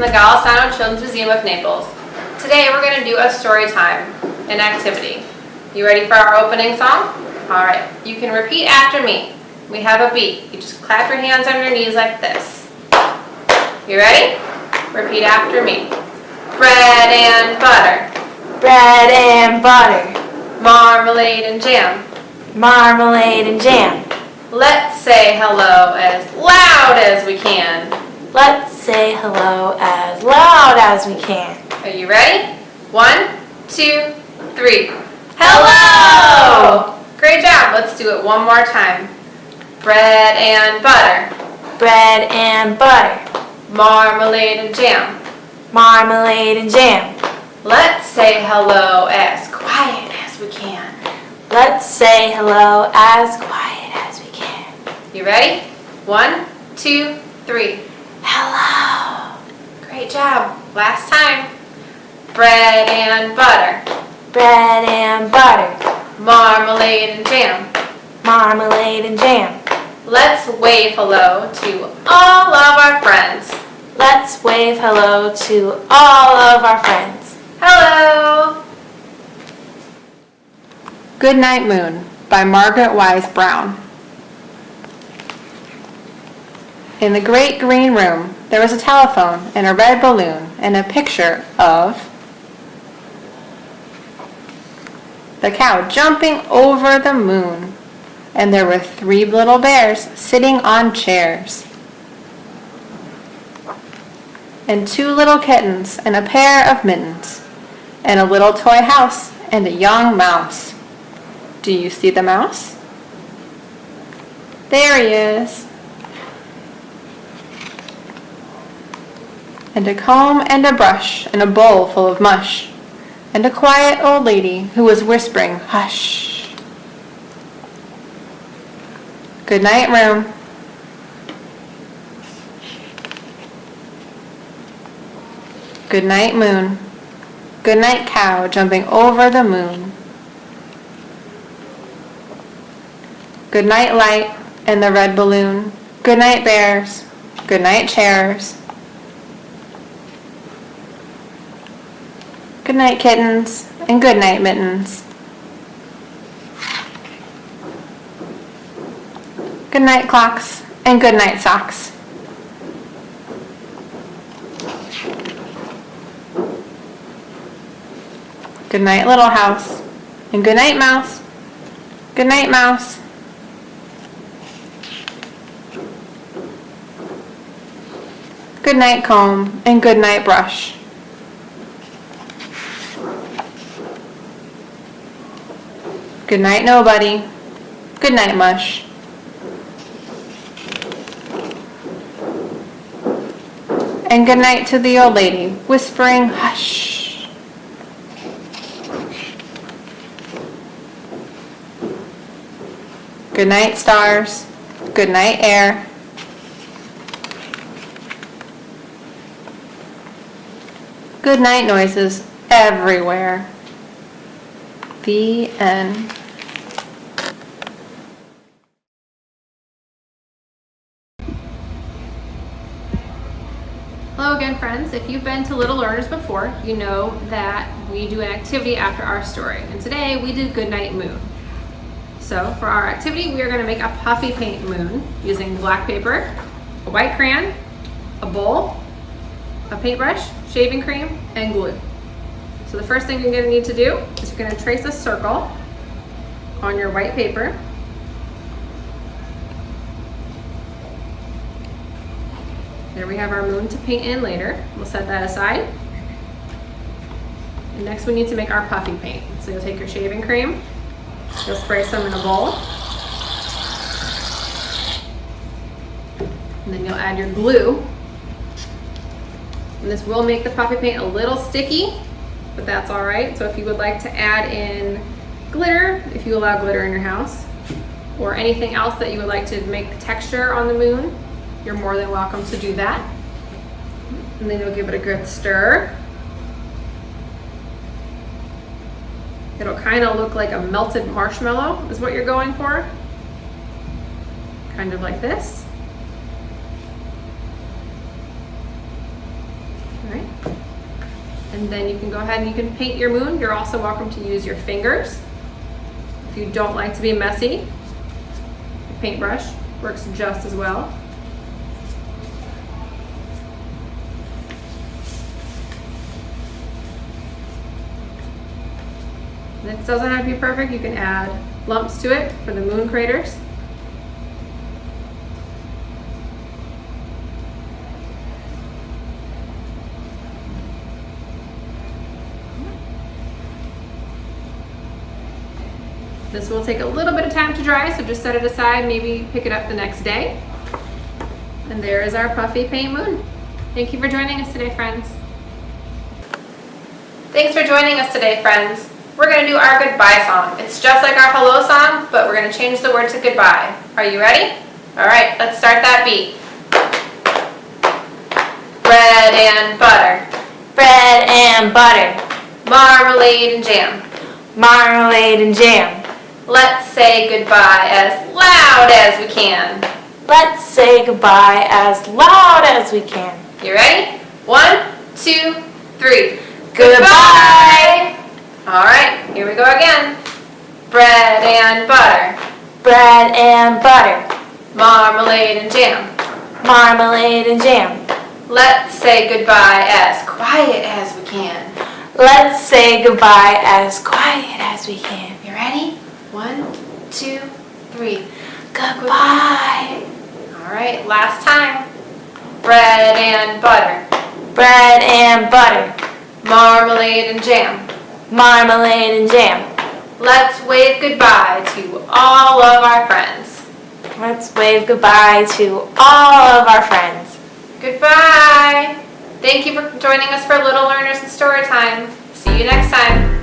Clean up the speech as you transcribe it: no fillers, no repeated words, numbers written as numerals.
Golisano Children's Museum of Naples. Today we're going to do a story time, an activity. You ready for our opening song? Alright, you can repeat after me. We have a beat. You just clap your hands on your knees like this. You ready? Repeat after me. Bread and butter. Bread and butter. Marmalade and jam. Marmalade and jam. Let's say hello as loud as we can. Let's say hello as loud as we can. Are you ready? 1, 2, 3. Hello! Great job. Let's do it one more time. Bread and butter. Bread and butter. Marmalade and jam. Marmalade and jam. Let's say hello as quiet as we can. Let's say hello as quiet as we can. You ready? 1, 2, 3. Hello. Great job. Last time. Bread and butter. Bread and butter. Marmalade and jam. Marmalade and jam. Let's wave hello to all of our friends. Let's wave hello to all of our friends. Hello! Goodnight Moon by Margaret Wise Brown. In the great green room, there was a telephone and a red balloon and a picture of the cow jumping over the moon. And there were 3 little bears sitting on chairs. And 2 little kittens and a pair of mittens. And a little toy house and a young mouse. Do you see the mouse? There he is. And a comb and a brush and a bowl full of mush. And a quiet old lady who was whispering, hush. Good night, room. Good night, moon. Good night, cow jumping over the moon. Good night, light and the red balloon. Good night, bears. Good night, chairs. Good night, kittens, and good night, mittens. Good night, clocks, and good night, socks. Good night, little house, and good night, mouse. Good night, mouse. Good night, comb, and good night, brush. Good night, nobody. Good night, mush. And good night to the old lady, whispering, hush. Good night, stars. Good night, air. Good night, noises everywhere. The end. Hello again, friends. If you've been to Little Learners before, you know that we do an activity after our story. And today we did Goodnight Moon. So for our activity, we are going to make a puffy paint moon using black paper, a white crayon, a bowl, a paintbrush, shaving cream, and glue. So the first thing you're going to need to do is you're going to trace a circle on your white paper. There we have our moon to paint in later. We'll set that aside. And next we need to make our puffy paint. So you'll take your shaving cream, you'll spray some in a bowl, and then you'll add your glue. And this will make the puffy paint a little sticky, but that's all right. So if you would like to add in glitter, if you allow glitter in your house, or anything else that you would like to make the texture on the moon, you're more than welcome to do that. And then you'll give it a good stir. It'll kind of look like a melted marshmallow is what you're going for. Kind of like this. And then you can go ahead and you can paint your moon. You're also welcome to use your fingers. If you don't like to be messy, a paintbrush works just as well. This doesn't have to be perfect. You can add lumps to it for the moon craters. This will take a little bit of time to dry, so just set it aside, maybe pick it up the next day. And there is our puffy paint moon. Thank you for joining us today, friends. Thanks for joining us today, friends. We're going to do our goodbye song. It's just like our hello song, but we're going to change the word to goodbye. Are you ready? All right, let's start that beat. Bread and butter. Bread and butter. Marmalade and jam. Marmalade and jam. Let's say goodbye as loud as we can. Let's say goodbye as loud as we can. You ready? 1, 2, 3. Goodbye. All right, here we go again. Bread and butter. Bread and butter. Marmalade and jam. Marmalade and jam. Let's say goodbye as quiet as we can. Let's say goodbye as quiet as we can. You ready? 1, 2, 3. Goodbye. All right, last time. Bread and butter. Bread and butter. Marmalade and jam. Marmalade and jam. Let's wave goodbye to all of our friends. Let's wave goodbye to all of our friends. Goodbye. Thank you for joining us for Little Learners in Storytime. See you next time.